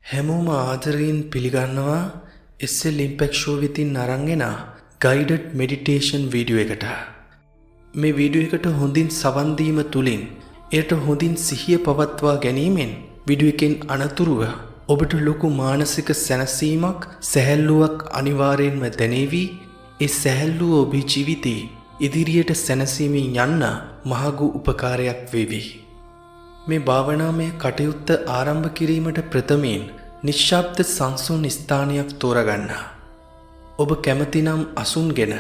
හැමෝම ආදරයෙන් පිළිගන්නවා SL Impact Show වෙතින් අරන් එන guided meditation වීඩියෝ එකට. මේ වීඩියෝ එකට හොඳින් සවන් දීම තුලින් එයට හොඳින් සිහිය පවත්වා ගැනීමෙන් වීඩියෝ එකෙන් අනතුරුව ඔබට ලොකු මානසික සැනසීමක් සැහැල්ලුවක් අනිවාර්යෙන්ම දැනේවි. ඒ සැහැල්ලුව ඔබේ ජීවිතේ ඉදිරියට සැනසීමෙන් යන්න මහඟු උපකාරයක් වේවි. මේ භාවනාමය කටයුත්ත ආරම්භ කිරීමට ප්‍රථමයෙන් නිශ්ශබ්ද සංසුන් ස්ථානයක් තෝරගන්න. ඔබ කැමතිනම් අසුන්ගෙන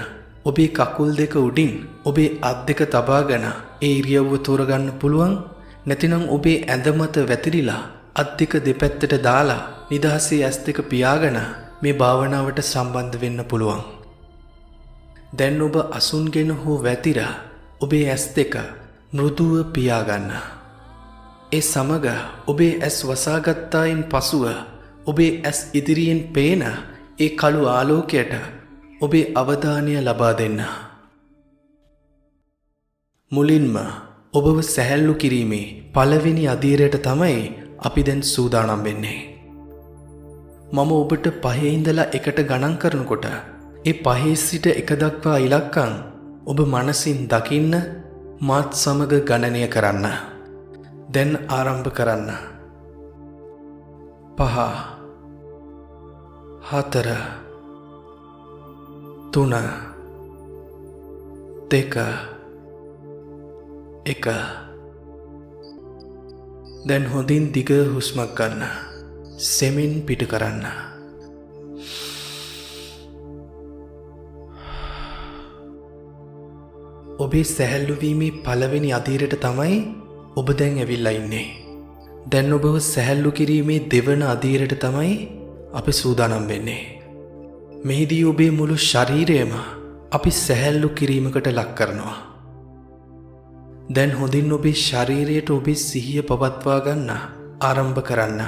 ඔබේ කකුල් දෙක උඩින් ඔබේ අත් දෙක තබාගෙන ඒ ඉරියව්ව තෝරගන්න පුළුවන්. නැතිනම් ඔබේ ඇඳ මත වැතිරිලා අත් දෙක දෙපැත්තට දාලා නිදහසේ ඇස් දෙක පියාගෙන මේ භාවනාවට සම්බන්ධ වෙන්න පුළුවන්. දැන් ඔබ අසුන්ගෙන හෝ වැතිරා ඔබේ ඇස් දෙක මෘදුව පියාගන්න. ඒ සමග ඔබේ ඇස් වසාගත්තායින් පසුව ඔබේ ඇස් ඉදිරියෙන් පේන ඒ කළු ආලෝකයට ඔබේ අවධානය ලබා දෙන්න. මුලින්ම ඔබව සැහැල්ලු කිරීමේ පළවෙනි අදියරට තමයි අපි දැන් සූදානම් වෙන්නේ. මම ඔබට 5 ඉඳලා 1ට ගණන් කරනකොට ඒ 5 සිට 1 දක්වා ඉලක්කම් ඔබ මනසින් දකින්න මාත් සමග ගණනය කරන්න. දැන් ආරම්භ කරන්න. 5 4 3 2 1. දැන් හොඳින් දිග හුස්මක් ගන්න. සෙමින් පිට කරන්න. ඔබේ සැහැල්ලු වීමේ පළවෙනි අදියරට තමයි ඔබ දැන් ඇවිල්ලා ඉන්නේ. දැන් ඔබව සැහැල්ලු කිරීමේ දෙවන අදියරට තමයි අපි සූදානම් වෙන්නේ. මෙහිදී ඔබේ මුළු ශරීරයම අපි සැහැල්ලු කිරීමකට ලක් කරනවා. දැන් හොඳින් ඔබේ ශරීරයට ඔබේ සිහිය පවත්වා ගන්න ආරම්භ කරන්න.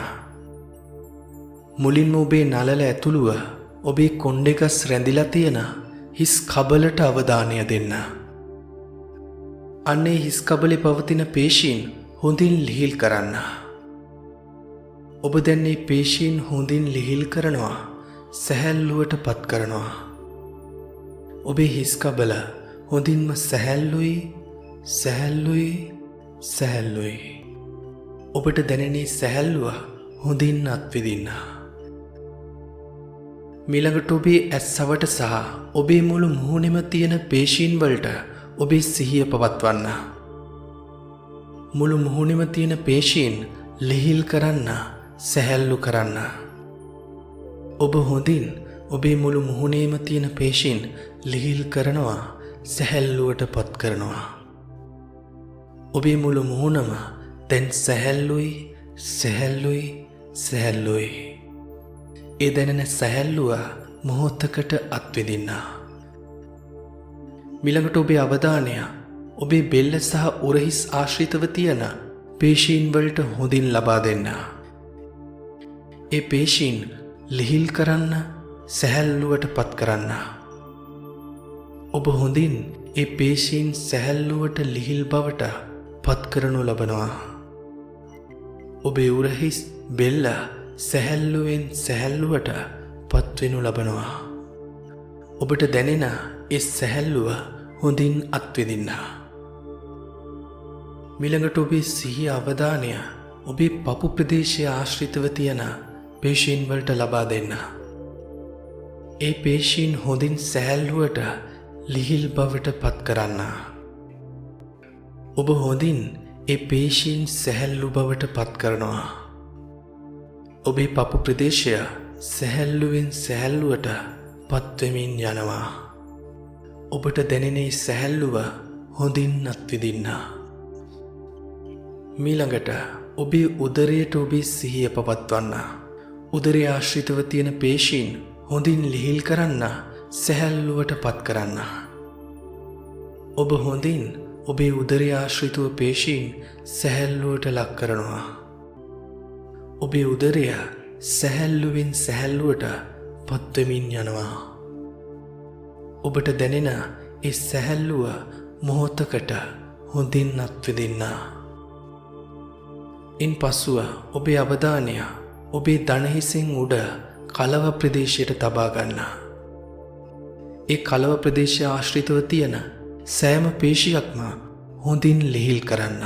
මුලින්ම ඔබේ නළල ඇතුළුව ඔබේ කොණ්ඩෙකස් රැඳිලා තියෙන හිස් කබලට අවධානය දෙන්න. අන්නේ හිස් කබලේ පවතින පේශීන් හොඳින් ලිහිල් කරන්න. ඔබ දැන් මේ පේශීන් හොඳින් ලිහිල් කරනවා, සැහැල්ලුවට පත් කරනවා. ඔබේ හිස් කබල හොඳින්ම සැහැල්ලුයි, සැහැල්ලුයි, සැහැල්ලුයි. ඔබට දැනෙන සැහැල්ලුව හොඳින් අත්විඳින්න. ඊළඟට ඔබේ ඇස්සවට සහ ඔබේ මුළු මුහුණෙම තියෙන පේශීන් වලට ඔබේ සිහිය පවත්වන්න. මුළු මුහුණෙම තියෙන පේශීන් ලිහිල් කරන්න, සැහැල්ලු කරන්න. ඔබ හොඳින් ඔබේ මුළු මුහුණේම තියෙන පේශීන් ලිහිල් කරනවා, සැහැල්ලුවට පත් කරනවා. ඔබේ මුළු මුහුණම දැන් සැහැල්ලුයි, සැහැල්ලුයි, සැහැල්ලුයි. ඒ දැනෙන සැහැල්ලුව මොහොතකට අත්විඳින්න. ඊළඟට ඔබේ අවධානය ඔබේ බෙල්ල සහ උරහිස් ආශ්‍රිතව තියෙන පේශීන් වලට හොඳින් ලබා දෙන්න. ඒ පේශීන් ලිහිල් කරන්න, සැහැල්ලුවට පත් කරන්න. ඔබ හොඳින් ඒ පේශීන් සැහැල්ලුවට ලිහිල් බවට පත් කරනු ලබනවා. ඔබේ උරහිස් බෙල්ල සැහැල්ලුවෙන් සැහැල්ලුවට පත්වෙනු ලබනවා. ඔබට දැනෙන ඒ සැහැල්ලුව හොඳින් අත්විඳින්න. ඊළඟට ඔබේ සිහිය අවධානය ඔබේ පපු ප්‍රදේශයේ ආශ්‍රිතව තියෙන පේශීන් වලට ලබා දෙන්න. ඒ පේශීන් හොඳින් සැහැල්ලුවට ලිහිල් බවට පත් කරන්න. ඔබ හොඳින් ඒ පේශීන් සැහැල්ලු බවට පත් කරනවා. ඔබේ පපු ප්‍රදේශය සැහැල්ලුවෙන් සැහැල්ලුවට පත්වෙමින් යනවා. ඔබට දැනෙන සැහැල්ලුව හොඳින් අත්විඳින්න. ඊළඟට ඔබේ උදරයට ඔබේ සිහිය පවත්වන්න. උදරය ආශ්‍රිතව තියෙන පේශීන් හොඳින් ලිහිල් කරන්න, සැහැල්ලුවට පත් කරන්න. ඔබ හොඳින් ඔබේ උදරය ආශ්‍රිතව පේශීන් සැහැල්ලුවට ලක් කරනවා. ඔබේ උදරය සැහැල්ලුවෙන් සැහැල්ලුවට පත්වෙමින් යනවා. ඔබට දැනෙන ඒ සැහැල්ලුව මොහොතකට හොඳින් අත්විඳින්න. ඉන් පසුව ඔබේ අවධානය ඔබේ දණහිසෙන් උඩ කලව ප්‍රදේශයට තබා ගන්න. ඒ කලව ප්‍රදේශය ආශ්‍රිතව තියෙන සෑම පේශියක්ම හොඳින් ලිහිල් කරන්න.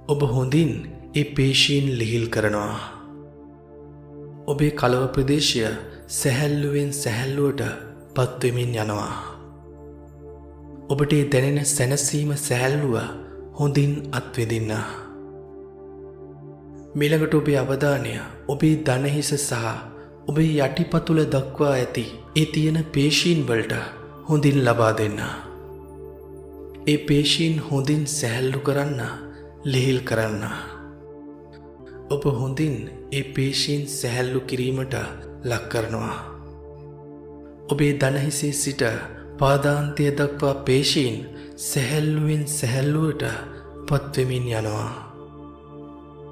ඔබ හොඳින් ඒ පේශීන් ලිහිල් කරනවා. ඔබේ කලව ප්‍රදේශය සැහැල්ලුවෙන් සැහැල්ලුවට පත්වෙමින් යනවා. ඔබට දැනෙන සැනසීම සැහැල්ලුව හොඳින් අත්විඳින්න. මිළඟට ඔබේ අවධානය ඔබේ දණහිස සහ ඔබේ යටිපතුල දක්වා ඇති ඒ තියෙන පේශීන් වලට හොඳින් ලබා දෙන්න. ඒ පේශීන් හොඳින් සැහැල්ලු කරන්න, ලිහිල් කරන්න. ඔබ හොඳින් ඒ පේශීන් සැහැල්ලු කිරීමට ලක් කරනවා. ඔබේ දණහිසේ සිට පාදාන්තය දක්වා පේශීන් සැහැල්ලුවෙන් සැහැල්ලුවට පත්වෙමින් යනවා.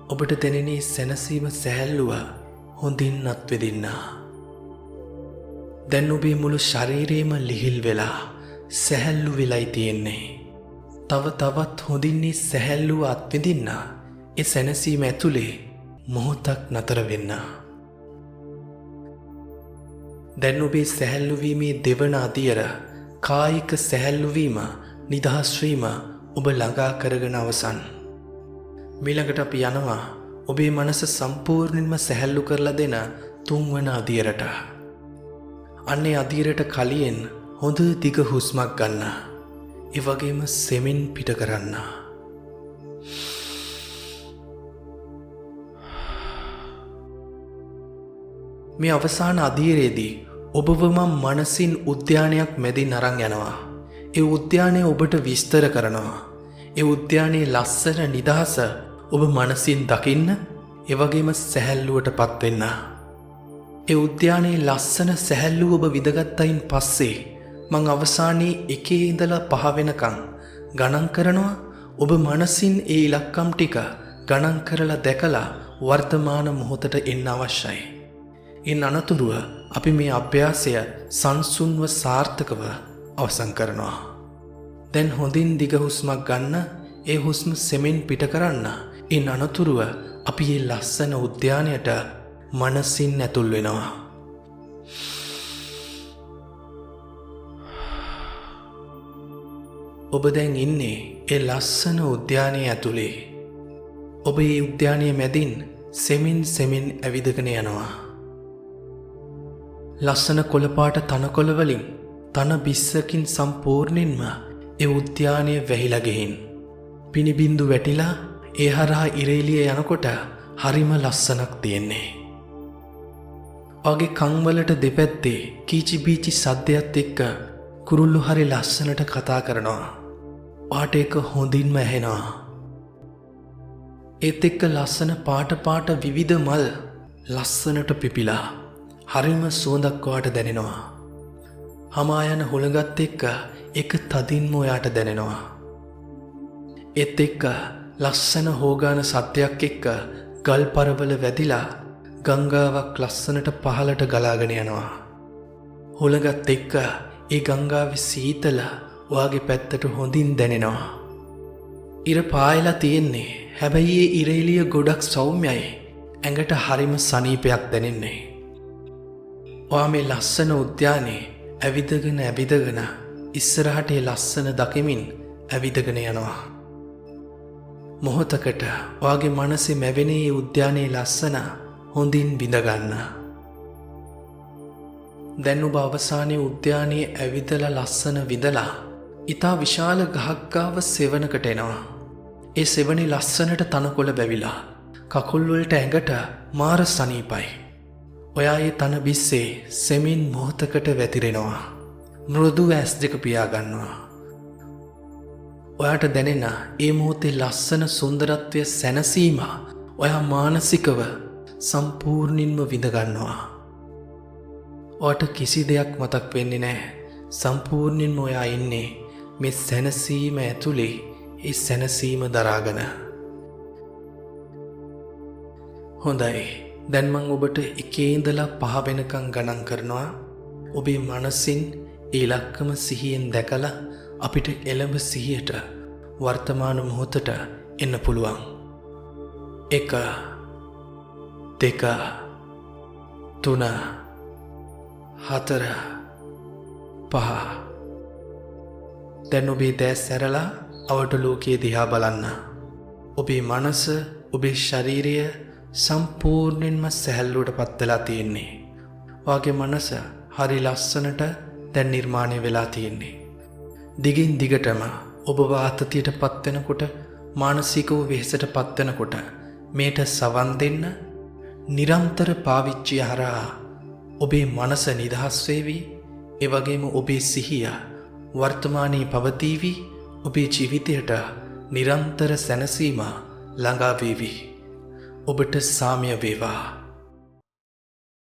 ඔබට දැනෙන සැනසීම සැහැල්ලුව හොඳින් අත්විඳින්න. දැන් ඔබේ මුළු ශරීරයම ලිහිල් වෙලා සැහැල්ලු වෙලයි තියෙන්නේ. තවත් හොඳින් සැහැල්ලුව අත්විඳින්න. ඒ සැනසීම ඇතුලේ මොහොතක් නතර වෙන්න. දැන් ඔබේ සැහැල්ලු වීමේ දෙවන අදියර කායික සැහැල්ලු වීම, නිදහස් වීම ඔබ ළඟා කරගෙන අවසන්. ඊළඟට අපි යනවා ඔබේ මනස සම්පූර්ණයෙන්ම සැහැල්ලු කරලා දෙන තුන්වන අදියරට. අන්නේ අදියරට කලින් හොඳ දිග හුස්මක් ගන්න. ඒ වගේම සෙමින් පිට කරන්න. මේ අවසාන අදියරේදී ඔබවම මනසින් උද්‍යානයක් මැදින් අරන් යනවා. ඒ උද්‍යානය ඔබට විස්තර කරනවා. ඒ උද්‍යානයේ ලස්සන නිදහස ඔබ මනසින් දකින්න, ඒ වගේම සැහැල්ලුවටපත් වෙන්න. ඒ උද්‍යානයේ ලස්සන සැහැල්ලුව ඔබ විඳගත්තයින් පස්සේ මං අවසානයේ 1 ඉඳලා 5 වෙනකන් ගණන් කරනවා. ඔබ මනසින් ඒ ඉලක්කම් ටික ගණන් කරලා දැකලා වර්තමාන මොහොතට එන්න අවශ්‍යයි. ඉන් අනතුරුව අපි මේ අභ්‍යාසය සංසුන්ව සාර්ථකව අවසන් කරනවා. දැන් හොඳින් දිග හුස්මක් ගන්න. ඒ හුස්ම සෙමින් පිට කරන්න. ඉන් අනතුරුව අපි මේ ලස්සන උද්‍යානයට මනසින් ඇතුල් වෙනවා. ඔබ දැන් ඉන්නේ ඒ ලස්සන උද්‍යානයේ ඇතුලේ. ඔබ මේ උද්‍යානයේ මැදින් සෙමින් ඇවිදගෙන යනවා. ලස්සන කොළපාට තනකොළ වලින් තන බිස්සකින් සම්පූර්ණයෙන්ම ඒ උද්‍යානය වැහිලා ගිහින් පිනිබින්දු වැටිලා ඒ හරහා ඉරේලිය යනකොට හරිම ලස්සනක් තියෙන්නේ. ඔගේ කන් වලට දෙපැත්තේ කීචි බීචි සද්දයක් එක්ක කුරුල්ලෝ හරි ලස්සනට කතා කරනවා. ඔයාට ඒක හොඳින්ම ඇහෙනවා. ඒත් එක්ක ලස්සන පාට විවිධ මල් ලස්සනට පිපිලා හරිම සුවඳක් ඔයාට දැනෙනවා. හමා යන හුළඟත් එක්ක ඒක තදින්ම ඔයාට දැනෙනවා. ඒත් එක්ක ලස්සන හෝගාන සද්දයක් එක්ක ගල් පරවල වැදිලා ගංගාවක් ලස්සනට පහළට ගලාගෙන යනවා. හුළඟත් එක්ක ඒ ගංගාවේ සීතල ඔයාගේ පැත්තට හොඳින් දැනෙනවා. ඉර පායලා තියෙන්නේ. හැබැයි ඒ ඉර එළිය ගොඩක් සෞම්‍යයි. ඇඟට හරිම සනීපයක් දැනෙන්නේ. ඔයා මේ ලස්සන උද්‍යානයේ ඇවිදගෙන ඉස්සරහට ඒ ලස්සන දකිමින් ඇවිදගෙන යනවා. මොහොතකට ඔයාගේ මනසේ මැවෙන මේ උද්‍යානයේ ලස්සන හොඳින් විඳ ගන්න. දැන් ඔබ අවසානයේ උද්‍යානයේ ඇවිදලා ලස්සන විඳලා ඊටා විශාල ගහක් ගාව සෙවණකට එනවා. ඒ සෙවණේ ලස්සනට තනකොළ බැවිලා කකුල් වලට ඇඟට මාර සනීපයි. ඔයා ඒ තන බිස්සේ සෙමින් මොහොතකට වැතිරෙනවා. මෘදු ඇස් දෙක පියා ගන්නවා. ඔයාට දැනෙන ඒ මොහොතේ ලස්සන සුන්දරත්වය සැනසීම ඔයා මානසිකව සම්පූර්ණයෙන්ම විඳ ගන්නවා. ඔයාට කිසි දෙයක් මතක් වෙන්නේ නැහැ. සම්පූර්ණයෙන්ම ඔයා ඉන්නේ මේ සැනසීම ඇතුලේ. ඒ සැනසීම දරාගෙන. හොඳයි. දැන් මම ඔබට 1 ඉඳලා 5 වෙනකන් ගණන් කරනවා. ඔබේ මනසින් ඒ ඉලක්කම සිහියෙන් දැකලා අපිට එළඹ සිහියට වර්තමාන මොහොතට එන්න පුළුවන්. 1 දෙක, තුන, හතර, පහ. දැන් ඔබේ දැස් ඇරලා අවට ලෝකයේ දිහා බලන්න. ඔබේ මනස, ඔබේ ශරීරය සම්පූර්ණයෙන්ම සැහැල්ලුවට පත් වෙලා තියෙන්නේ. ඔයාගේ මනස හරි ලස්සනට දැන් නිර්මාණය වෙලා තියෙන්නේ. දිගින් දිගටම ඔබ ආතතියට පත් වෙනකොට, මානසිකව වෙහෙසට පත් වෙනකොට මේට සවන් දෙන්න නිරන්තර පාවිච්චිය හරහා ඔබේ මනස නිදහස් වේවි. ඒ වගේම ඔබේ සිහිය වර්තමානයේ පවතිවි. ඔබේ ජීවිතයට නිරන්තර සැනසීම ළඟා වේවි. ඔබට සාමය වේවා.